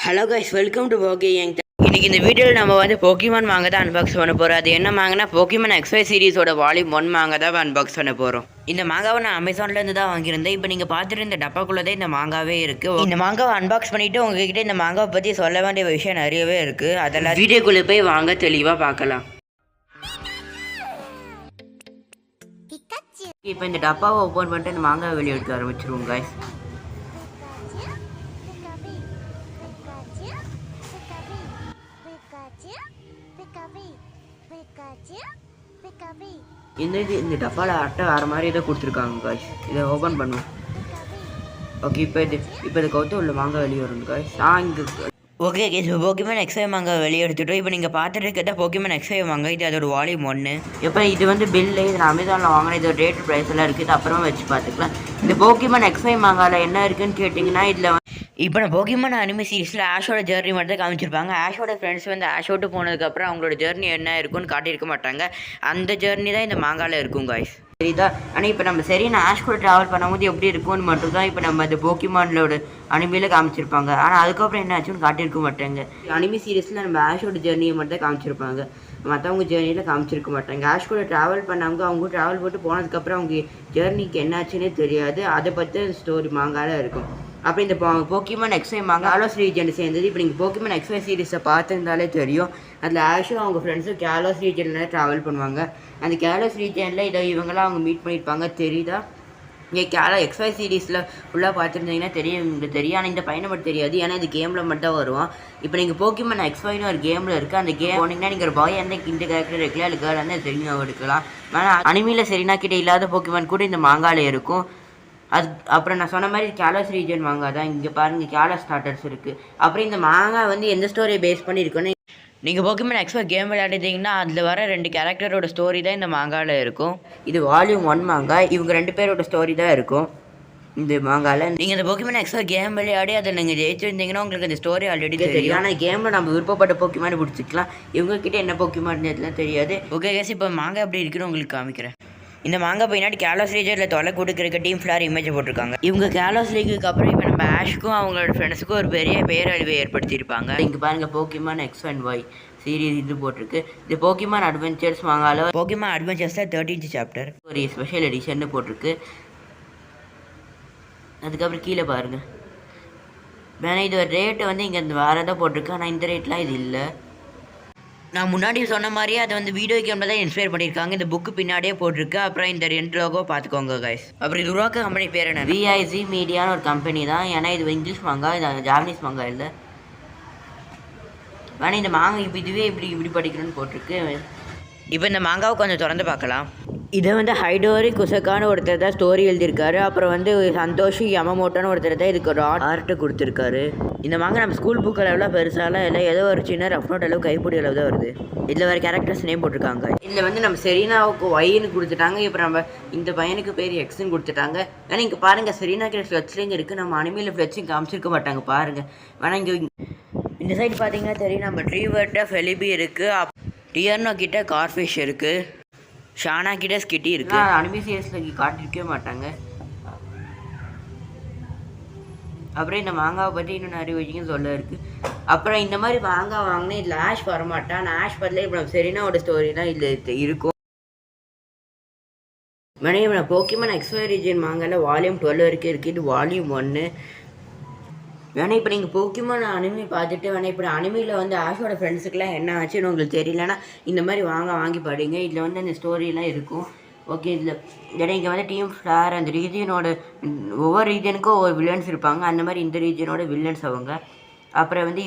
Hello guys, welcome to Bogi young. இன்னைக்கு இந்த வீடியோவில் நம்ம வந்து போக்கிமான் மாங்க தான் அன்பாக்ஸ் பண்ண போகிறோம். அது என்ன மாங்கன்னா போக்கிமான் XY சீரிஸோட வால்யூம் 1 மாங்க தான் அன்பாக்ஸ் பண்ண போகிறோம். இந்த மாங்காவை நான் அமேசான்லேருந்து தான் வாங்கியிருந்தேன். இப்போ நீங்கள் பார்த்துட்டு இந்த டப்பாக்குள்ளே தான் இந்த மாங்காவே இருக்குது. இந்த மாங்காவை அன்பாக்ஸ் பண்ணிவிட்டு உங்ககிட்ட இந்த மாங்காவை பற்றி சொல்ல வேண்டிய விஷயம் நிறையவே இருக்குது. அதெல்லாம் வீடியோக்குள்ளே போய் வாங்க தெளிவாக பார்க்கலாம். இப்போ இந்த டப்பாவை ஓப்பன் பண்ணிட்டு இந்த மாங்காவை வெளியே எடுக்க ஆரம்பிச்சிருவோம் கைஸ். இந்த டப்பாவில் அட்டை வேறு மாதிரி இதை கொடுத்துருக்காங்க காய்ஸ். இதை ஓப்பன் பண்ணுவோம். ஓகே, இப்போ இது கவுத்து உள்ள மாங்காய் வெளியே வரும் guys. Okay guys, Pokemon XY மாங்காய் வெளியே எடுத்துட்டோம். இப்போ நீங்கள் பார்த்துட்டு இருக்கிறத போக்கிமான் XY மாங்காய். இது அதோட வால்யூம் 1. இப்போ இது வந்து பில்லு. இது நான் அமேசானில் வாங்கினேன். இதோட ரேட் ப்ரைஸ் எல்லாம் இருக்குது. இது அப்புறமா வச்சு பார்த்துக்கலாம். இந்த போக்கிமான் XY மாங்காயில் என்ன இருக்குதுன்னு கேட்டிங்கன்னா, இதில் இப்போ நான் போக்கிமான் அனிமே சீரிஸில் ஆஷோட ஜேர்னி மட்டும் தான் காமிச்சிருப்பாங்க. ஆஷோட ஃப்ரெண்ட்ஸ் வந்து ஆஷ் விட்டு போனதுக்கப்புறம் அவங்களோட ஜேர்னி என்ன இருக்குன்னு காட்டியிருக்க மாட்டாங்க. அந்த ஜேர்னி தான் இந்த மாங்காவில் இருக்கும் காய்ஸ், சரிதா? ஆனால் இப்போ நம்ம நான் ஆஷ் கூட ட்ராவல் பண்ணும்போது எப்படி இருக்கும்னு மட்டும் தான் இப்போ நம்ம இந்த போக்கிமானோட அனிமையில் காமிச்சிருப்பாங்க. ஆனால் அதுக்கப்புறம் என்ன ஆச்சுன்னு காட்டியிருக்க மாட்டாங்க. அனிமே சீரிஸில் நம்ம ஆஷோட ஜேர்னியை மட்டும் தான் காமிச்சிருப்பாங்க. மற்றவங்க ஜேர்னியில் காமிச்சிருக்க மாட்டாங்க. ஆஷ் கூட ட்ராவல் பண்ணவங்க அவங்க ட்ராவல் போட்டு போனதுக்கப்புறம் அவங்க ஜேர்னிக்கு என்னாச்சுன்னே தெரியாது. அதை பற்றி ஸ்டோரி மாங்காவில் இருக்கும். அப்புறம் இந்த போக்கிமான் XY மாங்க கேலோஸ் ரீஜன் சேர்ந்தது. இப்போ நீங்கள் போக்கிமான் XY சீரிஸை பார்த்துருந்தாலே தெரியும். அதில் ஆஷும் அவங்க ஃப்ரெண்ட்ஸும் கேலோஸ் ரீஜனில் ட்ராவல் பண்ணுவாங்க. அந்த கேலோஸ் ரீஜனில் இதை இவங்களாம் அவங்க மீட் பண்ணியிருப்பாங்க, தெரியுதா? நீங்கள் XY சீரிஸில் ஃபுல்லாக பார்த்துருந்தீங்கன்னா உங்களுக்கு தெரியும். ஆனால் இந்த பையனை மட்டும் தெரியாது, ஏன்னா இது கேமில் மட்டும் வருவான். இப்போ நீங்கள் போக்கிமான் XYன்னு ஒரு கேமில் இருக்குது. அந்த கேம் போனீங்கன்னா நீங்கள் ஒரு பாய் அந்த இந்த கேரக்டர் இருக்கலாம், இல்லை கேர்ள் வந்து செரினா எடுக்கலாம். ஆனால் அனிமையில் செரினா கிட்டே இல்லாத போக்கிமான் கூட இந்த மாங்காவில் இருக்கும். அப்புறம் நான் சொன்ன மாதிரி கேலோஸ் ரீஜன் மாங்காய் தான். இங்கே பாருங்கள், கேலோஸ் ஸ்டார்டர்ஸ் இருக்குது. அப்புறம் இந்த மாங்காய் வந்து எந்த ஸ்டோரியை பேஸ் பண்ணியிருக்குன்னு நீங்கள் போக்கிமான் XY கேம் விளையாடிட்டீங்கன்னா அதில் வர 2 கேரக்டரோட ஸ்டோரி தான் இந்த மாங்காவில் இருக்கும். இது வால்யூம் 1 மாங்காய். இவங்க 2 பேரோட ஸ்டோரி தான் இருக்கும் இந்த மாங்காயில். நீங்கள் இந்த போக்கிமான் XY கேம் விளையாடி அதை நீங்கள் ஜெயிச்சிருந்தீங்கன்னா உங்களுக்கு அந்த ஸ்டோரி ஆல்ரெடி தெரியும். ஆனால் கேமில் நம்ம விருப்பப்பட்ட போக்கிமான் பிடிச்சிக்கலாம். இவங்ககிட்ட என்ன போக்கிமான் இதெல்லாம் தெரியாது. ஓகே கேஸ், இப்போ மாங்காய் எப்படி இருக்குன்னு உங்களுக்கு காமிக்கிறேன். இந்த மாங்காய் பின்னாடி கேலோஸ் ரீஜனில் தொலை கொடுக்குறக்க டீம் ஃப்ளார் இமேஜை போட்டிருக்காங்க. இவங்க கேலோஸ் லீக்குக்கு அப்புறம் இப்போ நம்ம ஆஷ்க்கும் அவங்களோட ஃப்ரெண்ட்ஸுக்கும் ஒரு பெரிய பேரழிவை ஏற்படுத்தியிருப்பாங்க. இங்கே பாருங்கள், போக்கிமான் X&Y சீரீஸ் இது போட்டிருக்கு. இது போக்கிமான் அட்வென்ச்சர்ஸ் மாங்கால போக்கிமான் அட்வென்ச்சர்ஸில் 13th சாப்டர் ஒரு ஸ்பெஷல் எடிஷன் போட்டிருக்கு. அதுக்கப்புறம் கீழே பாருங்கள், வேணா இது ஒரு ரேட்டு வந்து இங்கே வேறு தான் போட்டிருக்கு. ஆனால் இந்த ரேட்லாம் இது இல்லை. நான் முன்னாடி சொன்ன மாதிரியே அதை வந்து வீடியோ கேமில் தான் இன்ஸ்பயர் பண்ணியிருக்காங்க. இந்த புக்கு பின்னாடியே போட்டிருக்கு. அப்புறம் இந்த 2 லோகோ பார்த்துக்கோங்க கைஸ். அப்புறம் இது உருவாக்க கம்பெனி பேர் என்ன? VIZ மீடியான்னு ஒரு கம்பெனி தான். ஏன்னா இது இங்கிலீஷ் மாங்கா, இது ஜாப்பனீஸ் மாங்கா இல்லை. வேணா இந்த மாங்கா இப்போ இதுவே இப்படி படிக்கணும்னு போட்டிருக்கு. இப்போ இந்த மாங்காவை கொஞ்சம் திறந்து பார்க்கலாம். இதை வந்து ஹைடோரி குசக்கான ஒருத்தர் தான் ஸ்டோரி எழுதியிருக்காரு. அப்புறம் வந்து சந்தோஷி யமமோட்டோன்னு ஒருத்தர் தான் இதுக்கு ஒரு ஆர்ட்டு கொடுத்துருக்காரு. இந்த மாங்க நம்ம ஸ்கூல் புக் அளவுலாம் பெருசாலாம் இல்லை, ஏதோ ஒரு சின்ன ரஃப் நோட் அளவு கைப்பிடி அளவு தான் வருது. இதில் வேறு கேரக்டர்ஸ் நேம் போட்டிருக்காங்க. இதில் வந்து நம்ம செரீனாவுக்கு ஒய்ன்னு கொடுத்துட்டாங்க. இப்போ நம்ம இந்த பையனுக்கு பேர் எக்ஸ்ன்னு கொடுத்துட்டாங்க. ஏன்னா இங்கே பாருங்கள், செரீனா கிட்ட ஃப்ளெட்ஸ்லிங் இருக்குது. நம்ம அனிமையில் ஃப்ளெட்ஸிங் காமிச்சிருக்க மாட்டாங்க பாருங்கள். வேணா இங்கே இந்த சைடு பார்த்தீங்கன்னா தெரியும், நம்ம ட்ரீவர்ட்ட ஃபெலிபி இருக்குது, டியர்னோ கிட்ட கார்ஃபிஷ் இருக்குது, ஷானா கிட்ட ஸ்கிட்டி இருக்குது. அனிமே சீரிஸில் காட்டிருக்கவே மாட்டாங்க. அப்புறம் இந்த மாங்காவை பற்றி இன்னும் நிறைய விஷயம் சொல்ல இருக்குது. அப்புறம் இந்த மாதிரி மாங்காய் வாங்கினா இதில் ஆஷ் வரமாட்டான். ஆஷ் பதில் இப்போ செரீனாவோட ஸ்டோரி தான் இதில் இருக்கும். மனைவி போக்கிமான் XY ரீஜன் மாங்காயில் வால்யூம் 12 வரைக்கும் இருக்குது. இது வால்யூம் 1. வேணா இப்போ நீங்கள் போக்கிமான் அனிமே பார்த்துட்டு வேணா இப்போ அனிமையில் வந்து ஆஷோட ஃப்ரெண்ட்ஸுக்கெலாம் என்ன ஆச்சுன்னு உங்களுக்கு தெரியலன்னா இந்த மாதிரி வாங்கி படிங்க. இதில் வந்து அந்த ஸ்டோரிலாம் இருக்கும். ஓகே, இதில் இங்கே வந்து டீம் ஃப்ளார் அந்த ரீஜியனோட ஒவ்வொரு ரீஜனுக்கும் ஒவ்வொரு வில்லன்ஸ் இருப்பாங்க. அந்த மாதிரி இந்த ரீஜனோட வில்லன்ஸ் அவங்க. அப்புறம் வந்து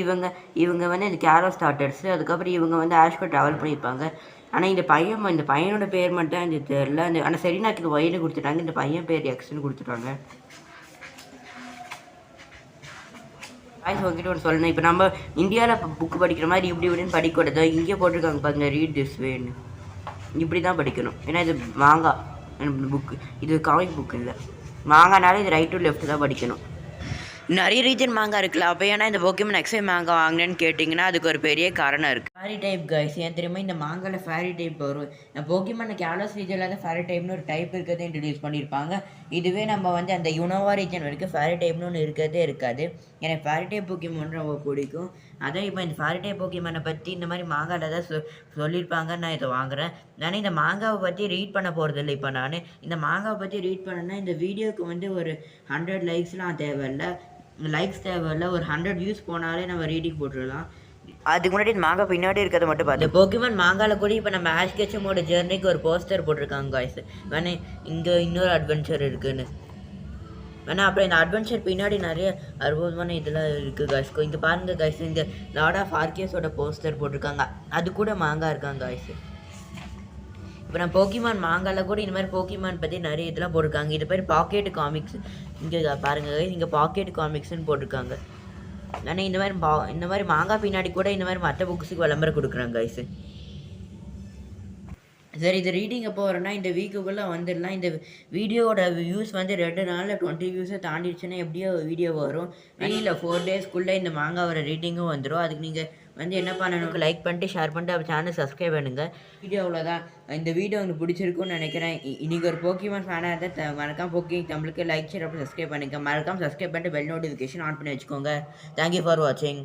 இவங்க வந்து இந்த கேலோஸ் ஸ்டார்டர்ஸு. அதுக்கப்புறம் இவங்க வந்து ஆஷ் கூட ட்ராவல் பண்ணியிருப்பாங்க. ஆனால் இந்த பையனோட பேர் மட்டும் எனக்கு தெரில. ஆனால் செரீனாக்கு இது ஒய்னு கொடுத்துட்டாங்க. இந்த பையன் பேர் எக்ஸ்ன்னு கொடுத்துட்டாங்க. உங்ககிட்ட ஒன்று சொல்லணும். இப்போ நம்ம இந்தியாவில் புக்கு படிக்கிற மாதிரி இப்படின்னு படிக்கூடாது. இங்கே போட்டிருக்காங்க பாருங்க, ரீட் திஸ் வேன்னு. இப்படி தான் படிக்கணும். ஏன்னா இது மாங்கா புக்கு, இது காமிக் புக் இல்லை. மாங்கானால இது ரைட் டு லெஃப்ட் தான் படிக்கணும். நிறைய ரீஜன் மாங்காய் இருக்குல்ல. அப்போ ஏன்னா இந்த போக்கிமான் XY மாங்காய் வாங்கினேன்னு கேட்டிங்கன்னா அதுக்கு ஒரு பெரிய காரணம் இருக்குது. ஃபேரி டைப் கைஸ் ஏன் தெரியுமா இந்த மாங்காயில் ஃபேரி டைப் வரும். போக்கிமான் கேலஸ் ரீஜனில் தான் ஃபேரி டைப்னு ஒரு டைப் இருக்கிறதே இன்ட்ரடியூஸ் பண்ணியிருப்பாங்க. இதுவே நம்ம வந்து அந்த யுனோவா ரீஜன் வரைக்கும் ஃபேரி டைப்னு ஒன்று இருக்கிறதே இருக்காது. எனக்கு ஃபேரி டைப் போக்கிமான் ரொம்ப பிடிக்கும். அதான் இப்போ இந்த ஃபேரி டைப் போக்கிமானை பற்றி இந்த மாதிரி மாங்காவில் தான் சொல்லியிருப்பாங்கன்னு நான் இதை வாங்குகிறேன். நான் இந்த மாங்காவை பற்றி ரீட் பண்ண போகிறது இல்லை. இப்போ நான் இந்த மாங்காவை பற்றி ரீட் பண்ணேன்னா இந்த வீடியோவுக்கு வந்து ஒரு 100 லைக்ஸ்லாம் தேவையில்லை. லைக்ஸ் தேவையில்லை, ஒரு 100 வியூஸ் போனாலே நம்ம ரீடிங் போட்டுடலாம். அதுக்கு முன்னாடி மாங்காய் பின்னாடி இருக்கிறத மட்டும் பார்த்து போக்கிமான் மாங்காவில் கூட இப்போ நம்ம ஆஷ் கெச்சமோட ஜெர்னிக்கு ஒரு போஸ்டர் போட்டிருக்காங்க காய்ஸ். வேணா இங்கே இன்னொரு அட்வென்ச்சர் இருக்குன்னு வேணா அப்புறம் இந்த அட்வென்ச்சர் பின்னாடி நிறைய அற்புதமான இதெல்லாம் இருக்குது காய்ஸ். இங்கே பாருங்கள் காய்ஸ், இந்த லார்ட் ஆஃப் ஆர்கியஸோட போஸ்டர் போட்டிருக்காங்க. அது கூட மாங்காய் இருக்காங்க காய்ஸ். இப்போ நான் போக்கிமான் மாங்காவில் கூட இந்த மாதிரி போக்கிமான் பற்றி நிறைய இதெல்லாம் போட்டிருக்காங்க. இது பேர் பாக்கெட் காமிக்ஸ். இங்கே பாருங்கள் காய்ஸ், இங்கே பாக்கெட் காமிக்ஸ்ன்னு போட்டிருக்காங்க. ஆனால் இந்த மாதிரி மாங்காய் பின்னாடி கூட இந்த மாதிரி மற்ற புக்ஸுக்கு விளம்பரம் கொடுக்குறாங்க கைஸு. சரி, இது ரீடிங் எப்போ வரும்னா இந்த வீக்குக்குள்ளே வந்துடலாம். இந்த வீடியோவோட வியூஸ் வந்து 2 நாளில் 20 வியூஸை தாண்டிடுச்சுன்னா எப்படியோ வீடியோ வரும். இல்லை 4 டேஸ்க்குள்ளே இந்த மாங்காவோட ரீடிங்கும் வந்துடும். அதுக்கு நீங்கள் வந்து என்ன பண்ணணும், லைக் பண்ணிட்டு ஷேர் பண்ணிட்டு அப்போ சேனல் சப்ஸ்கிரைப் பண்ணுங்கள். வீடியோ அவ்வளோதான். இந்த வீடியோ உங்களுக்கு பிடிச்சிருக்குன்னு நினைக்கிறேன். இன்றைக்கி ஒரு போக்கிமான் ஃபேனாக இருந்தால் மறக்காம நம்மளுக்கு லைக் ஷேர் அப்படி சப்ஸ்கிரைப் பண்ணுங்கள். மறக்காம சப்ஸ்கிரைப் பண்ணிட்டு பெல் நோட்டிஃபிகேஷன் ஆன் பண்ணி வச்சுக்கோங்க. தேங்க்யூ ஃபார் வாட்சிங்.